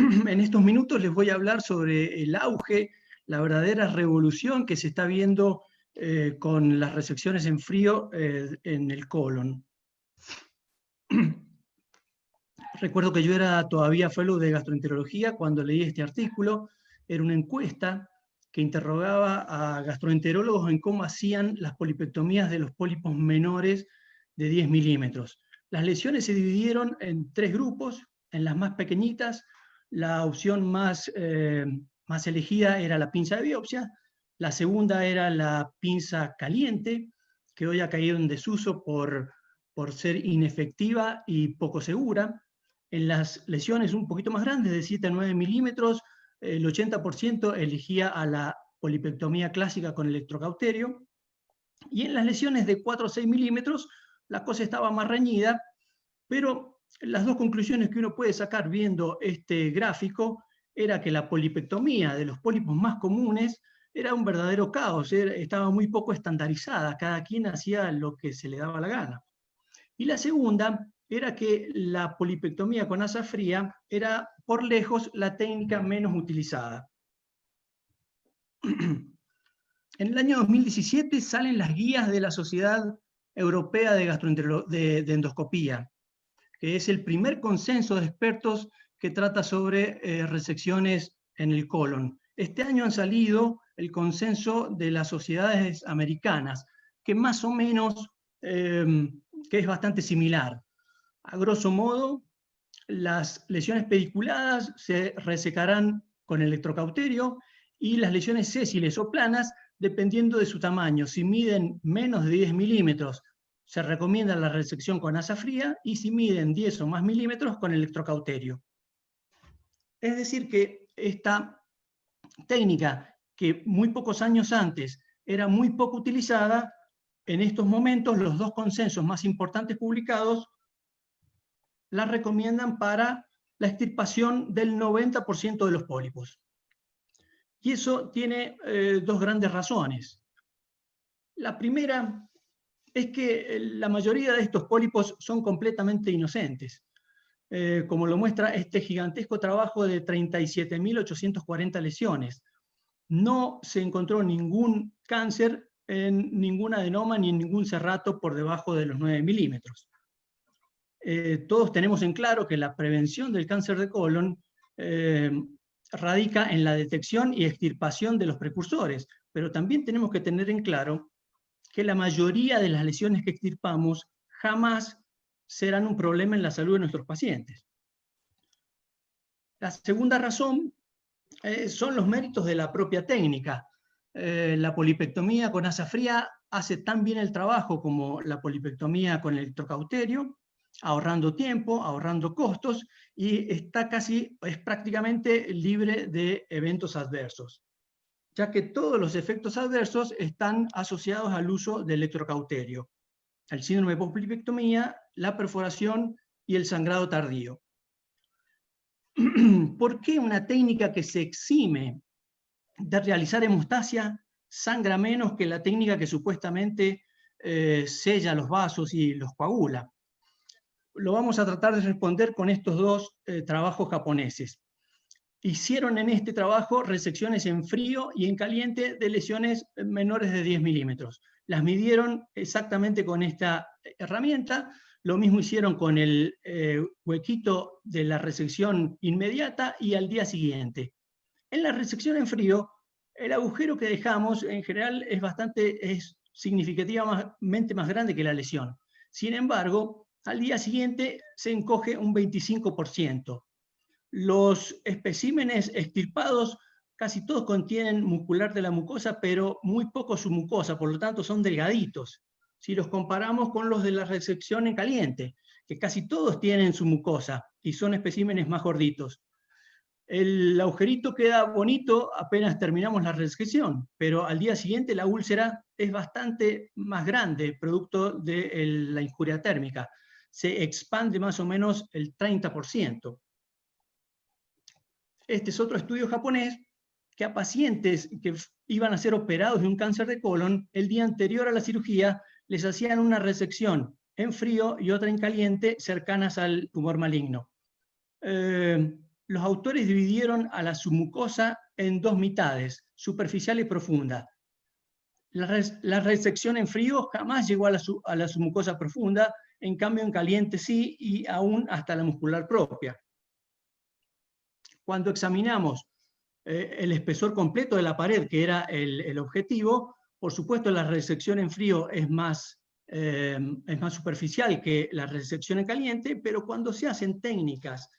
En estos minutos les voy a hablar sobre el auge, la verdadera revolución que se está viendo con las resecciones en frío en el colon. Recuerdo que yo era todavía fellow de gastroenterología cuando leí este artículo. Era una encuesta que interrogaba a gastroenterólogos en cómo hacían las polipectomías de los pólipos menores de 10 milímetros. Las lesiones se dividieron en 3 grupos. En las más pequeñitas, la opción más elegida era la pinza de biopsia. La segunda era la pinza caliente, que hoy ha caído en desuso por ser inefectiva y poco segura. En las lesiones un poquito más grandes, de 7 a 9 milímetros, el 80% elegía a la polipectomía clásica con electrocauterio. Y en las lesiones de 4 a 6 milímetros, la cosa estaba más reñida, pero las dos conclusiones que uno puede sacar viendo este gráfico era que la polipectomía de los pólipos más comunes era un verdadero caos, estaba muy poco estandarizada, cada quien hacía lo que se le daba la gana. Y la segunda era que la polipectomía con asa fría era por lejos la técnica menos utilizada. En el año 2017 salen las guías de la Sociedad Europea de Endoscopía, que es el primer consenso de expertos que trata sobre resecciones en el colon. Este año han salido el consenso de las sociedades americanas, que más o menos que es bastante similar. A grosso modo, las lesiones pediculadas se resecarán con electrocauterio y las lesiones sésiles o planas, dependiendo de su tamaño. Si miden menos de 10 milímetros, se recomienda la resección con asa fría, y si miden 10 o más milímetros, con electrocauterio. Es decir que esta técnica, que muy pocos años antes era muy poco utilizada, en estos momentos los dos consensos más importantes publicados la recomiendan para la extirpación del 90% de los pólipos. Y eso tiene dos grandes razones. La primera es que la mayoría de estos pólipos son completamente inocentes, como lo muestra este gigantesco trabajo de 37.840 lesiones. No se encontró ningún cáncer en ningún adenoma ni en ningún cerrato por debajo de los 9 milímetros. Todos tenemos en claro que la prevención del cáncer de colon radica en la detección y extirpación de los precursores, pero también tenemos que tener en claro que la mayoría de las lesiones que extirpamos jamás serán un problema en la salud de nuestros pacientes. La segunda razón son los méritos de la propia técnica. La polipectomía con asa fría hace tan bien el trabajo como la polipectomía con electrocauterio, ahorrando tiempo, ahorrando costos, y es prácticamente libre de eventos adversos, ya que todos los efectos adversos están asociados al uso de electrocauterio, el síndrome de postpolipectomía, la perforación y el sangrado tardío. ¿Por qué una técnica que se exime de realizar hemostasia sangra menos que la técnica que supuestamente sella los vasos y los coagula? Lo vamos a tratar de responder con estos dos trabajos japoneses. Hicieron en este trabajo resecciones en frío y en caliente de lesiones menores de 10 milímetros. Las midieron exactamente con esta herramienta. Lo mismo hicieron con el huequito de la resección inmediata y al día siguiente. En la resección en frío, el agujero que dejamos en general es significativamente más grande que la lesión. Sin embargo, al día siguiente se encoge un 25%. Los especímenes extirpados casi todos contienen muscular de la mucosa, pero muy poco submucosa, por lo tanto son delgaditos. Si los comparamos con los de la resección en caliente, que casi todos tienen su mucosa y son especímenes más gorditos. El agujerito queda bonito apenas terminamos la resección, pero al día siguiente la úlcera es bastante más grande, producto de la injuria térmica. Se expande más o menos el 30%. Este es otro estudio japonés que a pacientes que iban a ser operados de un cáncer de colon, el día anterior a la cirugía les hacían una resección en frío y otra en caliente cercanas al tumor maligno. los autores dividieron a la submucosa en dos mitades, superficial y profunda. La resección en frío jamás llegó a la submucosa profunda, en cambio en caliente sí, y aún hasta la muscular propia. Cuando examinamos el espesor completo de la pared, que era el objetivo, por supuesto la resección en frío es más superficial que la resección en caliente, pero cuando se hacen técnicas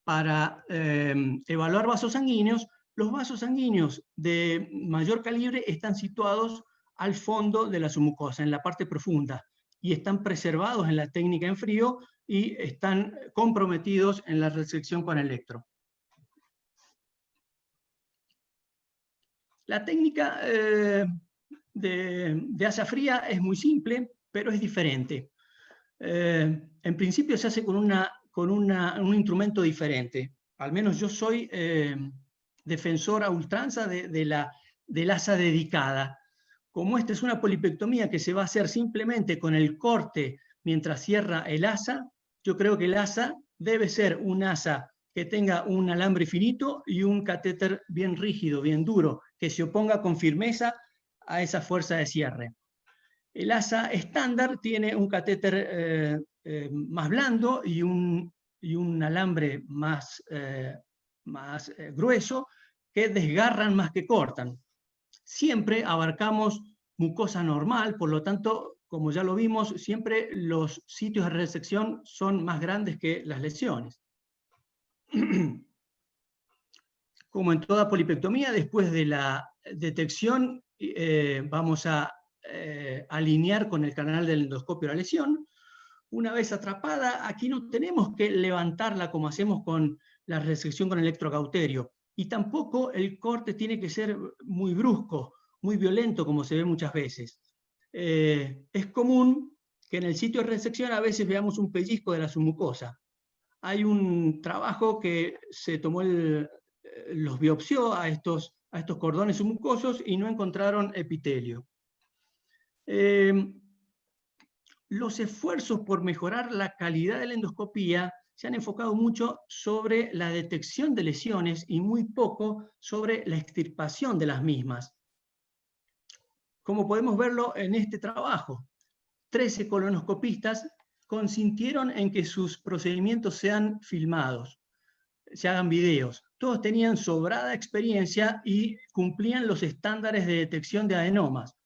para evaluar vasos sanguíneos, los vasos sanguíneos de mayor calibre están situados al fondo de la submucosa, en la parte profunda, y están preservados en la técnica en frío y están comprometidos en la resección con electro. La técnica de asa fría es muy simple, pero es diferente. En principio se hace con un instrumento diferente. Al menos yo soy defensor a ultranza del asa dedicada. Como esta es una polipectomía que se va a hacer simplemente con el corte mientras cierra el asa, yo creo que el asa debe ser un asa que tenga un alambre finito y un catéter bien rígido, bien duro, que se oponga con firmeza a esa fuerza de cierre. El asa estándar tiene un catéter más blando y un alambre más grueso, que desgarran más que cortan. Siempre abarcamos mucosa normal, por lo tanto, como ya lo vimos, siempre los sitios de resección son más grandes que las lesiones. Como en toda polipectomía, después de la detección vamos a alinear con el canal del endoscopio la lesión. Una vez atrapada, aquí no tenemos que levantarla como hacemos con la resección con electrocauterio, y tampoco el corte tiene que ser muy brusco, muy violento, como se ve muchas veces. Es común que en el sitio de resección a veces veamos un pellizco de la submucosa. Hay un trabajo que se tomó los biopsió a estos cordones submucosos y no encontraron epitelio. Los esfuerzos por mejorar la calidad de la endoscopía se han enfocado mucho sobre la detección de lesiones y muy poco sobre la extirpación de las mismas. Como podemos verlo en este trabajo, 13 colonoscopistas consintieron en que sus procedimientos sean filmados, se hagan videos. Todos tenían sobrada experiencia y cumplían los estándares de detección de adenomas.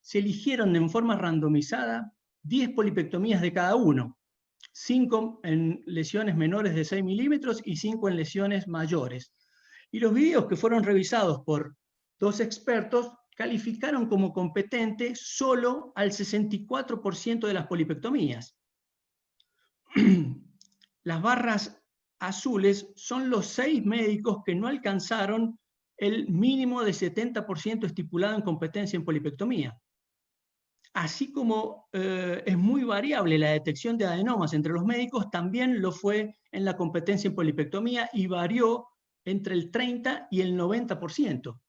Se eligieron en forma randomizada 10 polipectomías de cada uno, 5 en lesiones menores de 6 milímetros y 5 en lesiones mayores. Y los videos que fueron revisados por 2 expertos calificaron como competente solo al 64% de las polipectomías. Las barras azules son los 6 médicos que no alcanzaron el mínimo de 70% estipulado en competencia en polipectomía. Así como es muy variable la detección de adenomas entre los médicos, también lo fue en la competencia en polipectomía y varió entre el 30 y el 90%.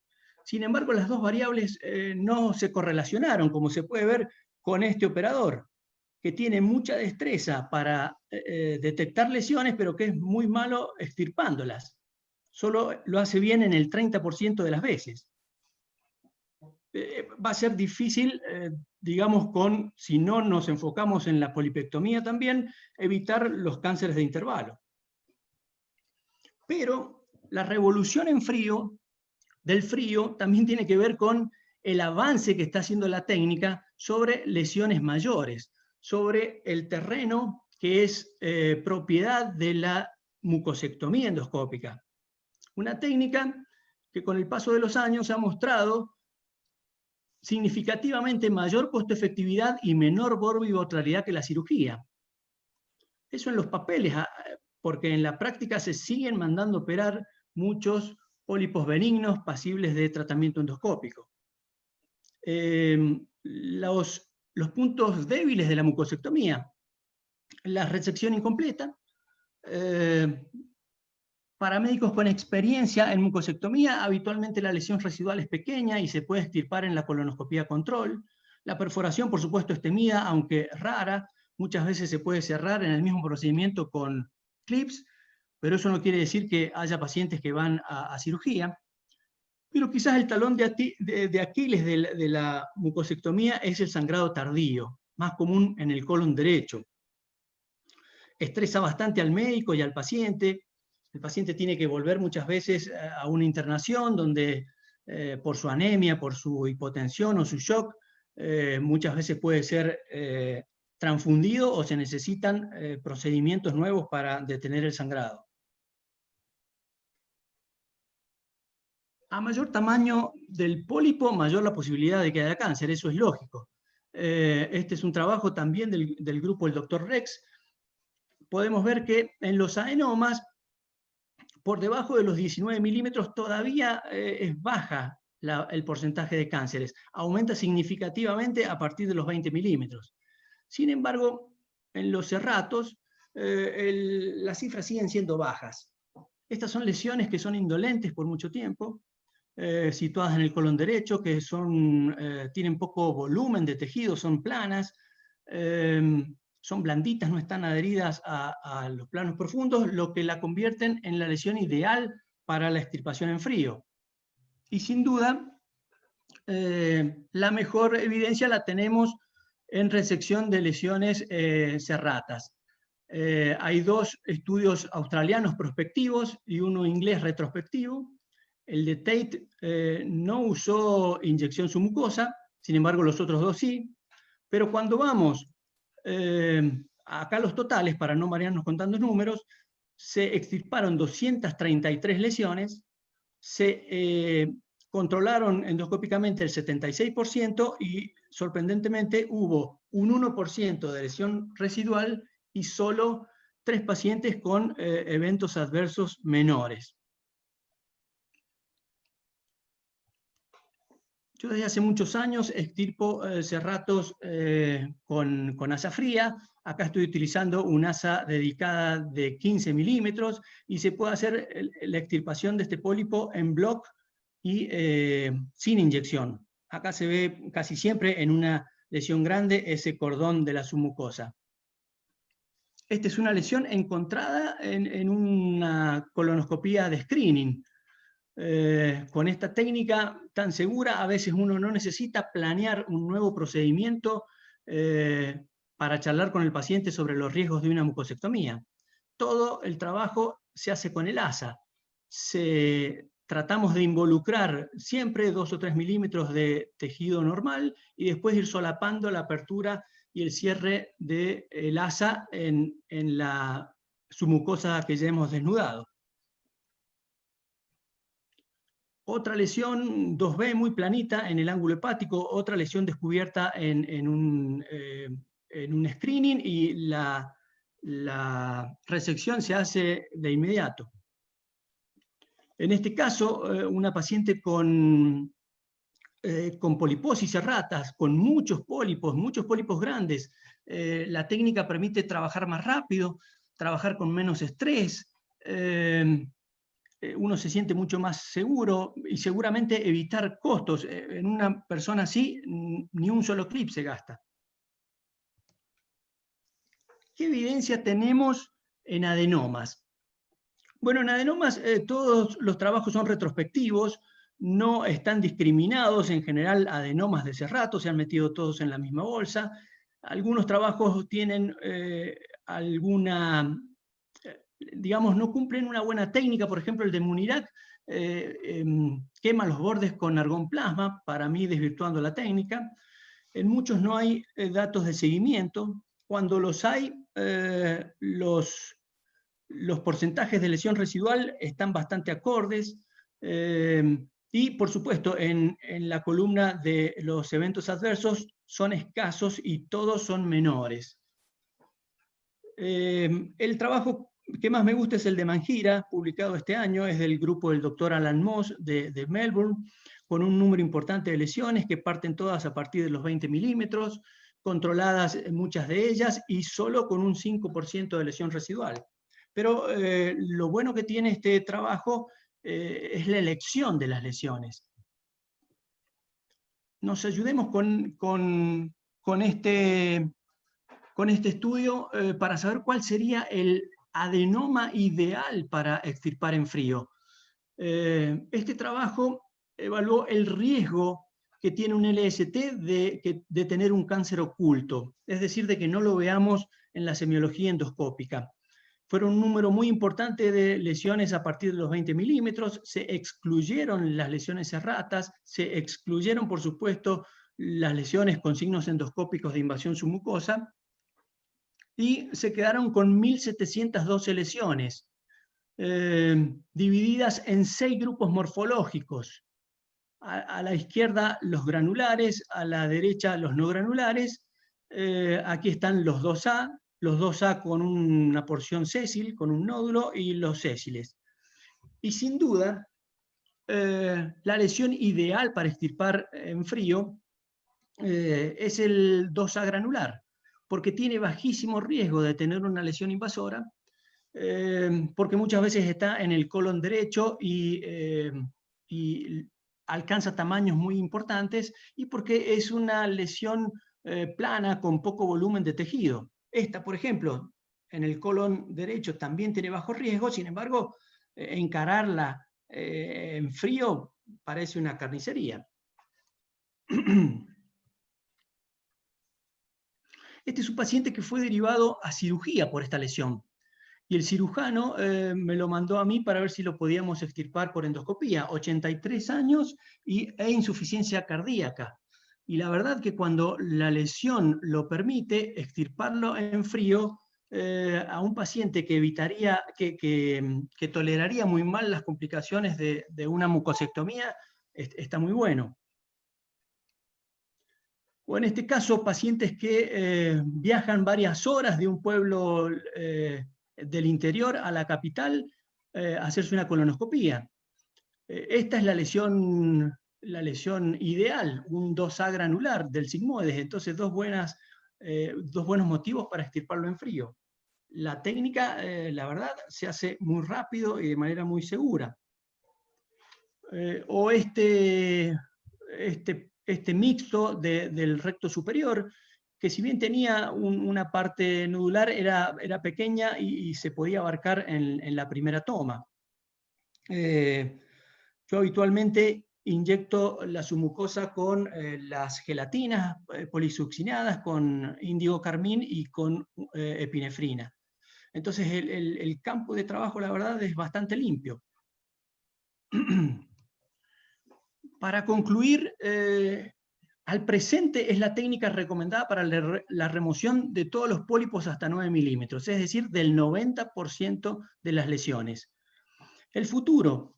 Sin embargo, las dos variables no se correlacionaron, como se puede ver con este operador, que tiene mucha destreza para detectar lesiones, pero que es muy malo extirpándolas. Solo lo hace bien en el 30% de las veces. Va a ser difícil, digamos, si no nos enfocamos en la polipectomía también, evitar los cánceres de intervalo. Pero la revolución del frío también tiene que ver con el avance que está haciendo la técnica sobre lesiones mayores, sobre el terreno que es propiedad de la mucosectomía endoscópica. Una técnica que con el paso de los años ha mostrado significativamente mayor costo-efectividad y menor borbivotralidad que la cirugía. Eso en los papeles, porque en la práctica se siguen mandando operar muchos pólipos benignos pasibles de tratamiento endoscópico. Los puntos débiles de la mucosectomía: la resección incompleta. Para médicos con experiencia en mucosectomía, habitualmente la lesión residual es pequeña y se puede extirpar en la colonoscopía control. La perforación, por supuesto, es temida, aunque rara. Muchas veces se puede cerrar en el mismo procedimiento con clips. pero eso no quiere decir que haya pacientes que van a cirugía. Pero quizás el talón de Aquiles de la mucosectomía es el sangrado tardío, más común en el colon derecho. Estresa bastante al médico y al paciente. El paciente tiene que volver muchas veces a una internación donde por su anemia, por su hipotensión o su shock, muchas veces puede ser transfundido o se necesitan procedimientos nuevos para detener el sangrado. A mayor tamaño del pólipo, mayor la posibilidad de que haya cáncer, eso es lógico. Este es un trabajo también del grupo del Dr. Rex. Podemos ver que en los adenomas, por debajo de los 19 milímetros, todavía es baja el porcentaje de cánceres. Aumenta significativamente a partir de los 20 milímetros. Sin embargo, en los serratos, las cifras siguen siendo bajas. Estas son lesiones que son indolentes por mucho tiempo, situadas en el colon derecho, que tienen poco volumen de tejido, son planas, son blanditas, no están adheridas a los planos profundos, lo que la convierten en la lesión ideal para la extirpación en frío. Y sin duda, la mejor evidencia la tenemos en resección de lesiones serratas. Hay 2 estudios australianos prospectivos y uno inglés retrospectivo. El de Tate no usó inyección submucosa, sin embargo los otros 2 sí. Pero cuando vamos acá los totales, para no marearnos con tantos números, se extirparon 233 lesiones, se controlaron endoscópicamente el 76% y sorprendentemente hubo un 1% de lesión residual y solo 3 pacientes con eventos adversos menores. Yo desde hace muchos años extirpo serratos con asa fría. Acá estoy utilizando un asa dedicada de 15 milímetros y se puede hacer la extirpación de este pólipo en bloc y sin inyección. Acá se ve casi siempre en una lesión grande ese cordón de la submucosa. Esta es una lesión encontrada en una colonoscopía de screening. Con esta técnica tan segura, a veces uno no necesita planear un nuevo procedimiento para charlar con el paciente sobre los riesgos de una mucosectomía. Todo el trabajo se hace con el asa. Tratamos de involucrar siempre 2 o 3 milímetros de tejido normal y después ir solapando la apertura y el cierre del asa en la submucosa que ya hemos desnudado. Otra lesión 2B muy planita en el ángulo hepático, otra lesión descubierta en un screening y la resección se hace de inmediato. En este caso, una paciente con poliposis serratas, con muchos pólipos grandes. La técnica permite trabajar más rápido, trabajar con menos estrés, uno se siente mucho más seguro y seguramente evitar costos. En una persona así, ni un solo clip se gasta. ¿Qué evidencia tenemos en adenomas? Bueno, en adenomas todos los trabajos son retrospectivos, no están discriminados, en general adenomas de serrato, se han metido todos en la misma bolsa. Algunos trabajos tienen digamos, no cumplen una buena técnica, por ejemplo el de Munirac quema los bordes con argón plasma, para mí desvirtuando la técnica. En muchos no hay datos de seguimiento. Cuando los hay, los porcentajes de lesión residual están bastante acordes. Y, por supuesto, en la columna de los eventos adversos son escasos y todos son menores. El trabajo que más me gusta es el de Mangira, publicado este año, es del grupo del doctor Alan Moss de Melbourne, con un número importante de lesiones que parten todas a partir de los 20 milímetros, controladas muchas de ellas y solo con un 5% de lesión residual. Pero lo bueno que tiene este trabajo es la elección de las lesiones. Nos ayudemos con este estudio para saber cuál sería el adenoma ideal para extirpar en frío. Este trabajo evaluó el riesgo que tiene un LST de tener un cáncer oculto, es decir, de que no lo veamos en la semiología endoscópica. Fueron un número muy importante de lesiones a partir de los 20 milímetros, se excluyeron las lesiones erratas, se excluyeron, por supuesto, las lesiones con signos endoscópicos de invasión submucosa, y se quedaron con 1.712 lesiones, divididas en 6 grupos morfológicos. A la izquierda los granulares, a la derecha los no granulares. Aquí están los 2A con una porción sésil, con un nódulo, y los sésiles. Y sin duda, la lesión ideal para extirpar en frío es el 2A granular, porque tiene bajísimo riesgo de tener una lesión invasora, porque muchas veces está en el colon derecho y alcanza tamaños muy importantes, y porque es una lesión plana con poco volumen de tejido. Esta, por ejemplo, en el colon derecho también tiene bajo riesgo, sin embargo, encararla en frío parece una carnicería. Este es un paciente que fue derivado a cirugía por esta lesión. Y el cirujano me lo mandó a mí para ver si lo podíamos extirpar por endoscopía. 83 años e insuficiencia cardíaca. Y la verdad que cuando la lesión lo permite, extirparlo en frío a un paciente que evitaría, que toleraría muy mal las complicaciones de una mucosectomía, está muy bueno. O en este caso, pacientes que viajan varias horas de un pueblo del interior a la capital a hacerse una colonoscopía. Esta es la lesión ideal, un 2A granular del sigmoides. Entonces, dos buenos motivos para extirparlo en frío. La técnica, la verdad, se hace muy rápido y de manera muy segura. O este mixto del recto superior, que si bien tenía una parte nodular, era pequeña y se podía abarcar en la primera toma. Yo habitualmente inyecto la submucosa con las gelatinas polisuccinadas, con índigo carmín y con epinefrina. Entonces el campo de trabajo, la verdad, es bastante limpio. Para concluir, al presente es la técnica recomendada para la remoción de todos los pólipos hasta 9 milímetros, es decir, del 90% de las lesiones. El futuro.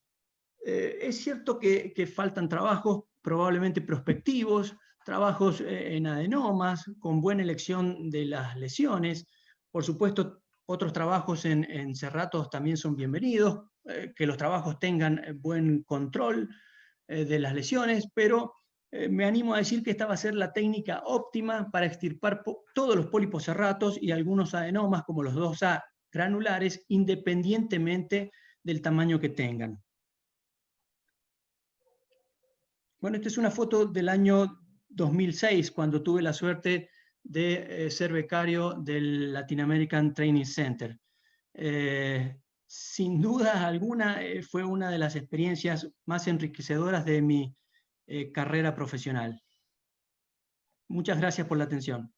Es cierto que faltan trabajos probablemente prospectivos, trabajos en adenomas, con buena elección de las lesiones. Por supuesto, otros trabajos en cerratos también son bienvenidos, que los trabajos tengan buen control de las lesiones, pero me animo a decir que esta va a ser la técnica óptima para extirpar todos los pólipos cerratos y algunos adenomas, como los 2A granulares, independientemente del tamaño que tengan. Bueno, esta es una foto del año 2006, cuando tuve la suerte de ser becario del Latin American Training Center. Sin duda alguna, fue una de las experiencias más enriquecedoras de mi carrera profesional. Muchas gracias por la atención.